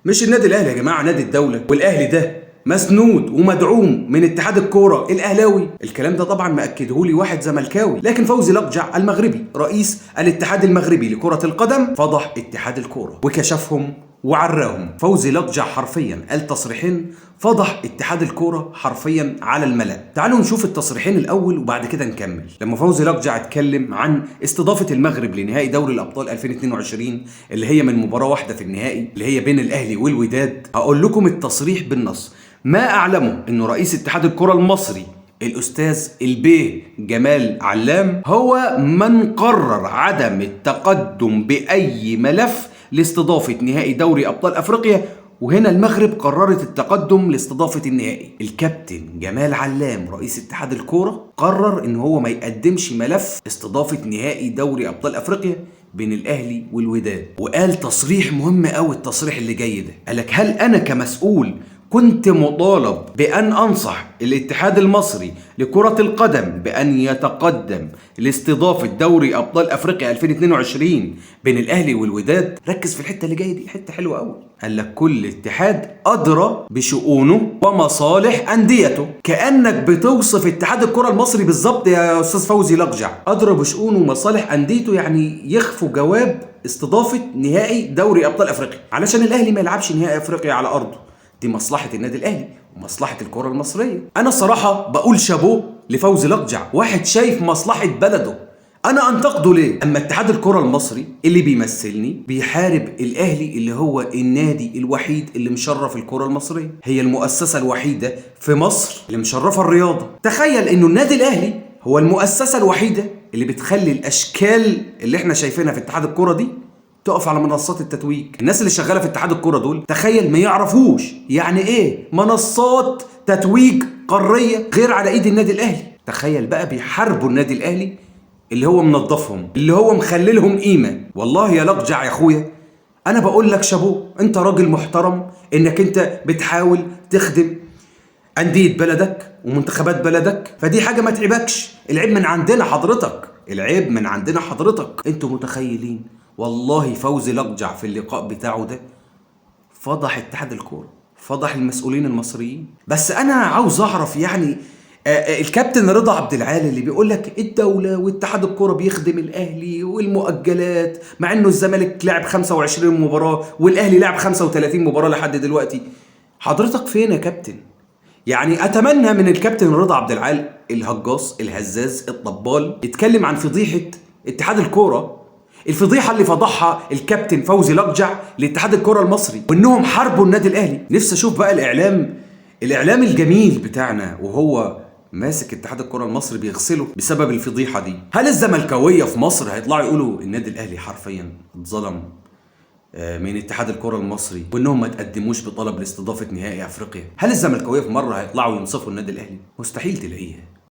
مش النادي الاهلي يا جماعه نادي الدوله، والاهلي ده مسنود ومدعوم من اتحاد الكوره الاهلاوي. الكلام ده طبعا مأكده لي واحد زملكاوي، لكن فوزي لقجع المغربي رئيس الاتحاد المغربي لكره القدم فضح اتحاد الكوره وكشفهم وعراهم. فوزي لقجع حرفيا قال تصريحين فضح اتحاد الكوره حرفيا على الملأ. تعالوا نشوف التصريحين الاول وبعد كده نكمل. لما فوزي لقجع اتكلم عن استضافه المغرب لنهائي دوري الابطال 2022 اللي هي من مباراه واحده في النهائي اللي هي بين الاهلي والوداد، هقول لكم التصريح بالنص. ما اعلمه انه رئيس اتحاد الكره المصري الاستاذ البيه جمال علام هو من قرر عدم التقدم باي ملف لاستضافه نهائي دوري ابطال افريقيا، وهنا المغرب قررت التقدم لاستضافه النهائي. الكابتن جمال علام رئيس اتحاد الكوره قرر ان هو ما يقدمش ملف استضافه نهائي دوري ابطال افريقيا بين الاهلي والوداد. وقال تصريح مهم قوي التصريح اللي جاي ده، قالك هل انا كمسؤول كنت مطالب بأن أنصح الاتحاد المصري لكرة القدم بأن يتقدم لاستضافة دوري أبطال أفريقيا 2022 بين الأهلي والوداد؟ ركز في الحتة اللي جاية دي، حتة حلوة قوي. قال لك كل اتحاد أدرى بشؤونه ومصالح أنديته. كأنك بتوصف اتحاد الكرة المصري بالظبط يا أستاذ فوزي لقجع. أدرى بشؤونه ومصالح أنديته يعني يخفوا جواب استضافة نهائي دوري أبطال أفريقيا علشان الأهلي ما يلعبش نهائي أفريقيا على أرضه. دي مصلحة النادي الأهلي ومصلحة الكرة المصرية. أنا الصراحة بقول شابوه لفوزي لقجع، واحد شايف مصلحة بلده. أنا أنتقده ليه؟ أما اتحاد الكرة المصري اللي بيمثلني بيحارب الأهلي اللي هو النادي الوحيد اللي مشرف الكرة المصرية، هي المؤسسة الوحيدة في مصر اللي مشرفة الرياضة. تخيل إنه النادي الأهلي هو المؤسسة الوحيدة اللي بتخلي الأشكال اللي احنا شايفينها في اتحاد الكرة دي تقف على منصات التتويج. الناس اللي شغاله في اتحاد الكوره دول تخيل ما يعرفوش يعني ايه منصات تتويج قاريه غير على ايد النادي الاهلي. تخيل بقى بيحاربوا النادي الاهلي اللي هو منظفهم، اللي هو مخللهم قيمه. والله يا لقجع يا اخويا انا بقول لك شابوه، انت راجل محترم انك انت بتحاول تخدم انديه بلدك ومنتخبات بلدك، فدي حاجه ما تعيبكش. العيب من عندنا حضرتك، العيب من عندنا حضرتك. انتوا متخيلين والله فوزي لقجع في اللقاء بتاعه ده فضح اتحاد الكوره، فضح المسؤولين المصريين. بس انا عاوز اعرف يعني الكابتن رضا عبد العال اللي بيقول لك الدوله واتحاد الكوره بيخدم الاهلي والمؤجلات، مع انه الزمالك لعب 25 مباراه والاهلي لعب 35 مباراه لحد دلوقتي. حضرتك فين يا كابتن؟ يعني اتمنى من الكابتن رضا عبد العال الهجاص الهزاز الطبال يتكلم عن فضيحه اتحاد الكوره، الفضيحه اللي فضحها الكابتن فوزي لقجع لاتحاد الكره المصري وانهم حاربوا النادي الاهلي. نفسي اشوف بقى الاعلام الجميل بتاعنا وهو ماسك اتحاد الكره المصري بيغسله بسبب الفضيحه دي. هل الزملكاويه في مصر هيطلعوا يقولوا النادي الاهلي حرفيا اتظلم من اتحاد الكره المصري وانهم ما تقدموش بطلب لاستضافه نهائي افريقيا؟ هل الزملكاويه في مره هيطلعوا ينصفوا النادي الاهلي؟ مستحيل تلاقيها.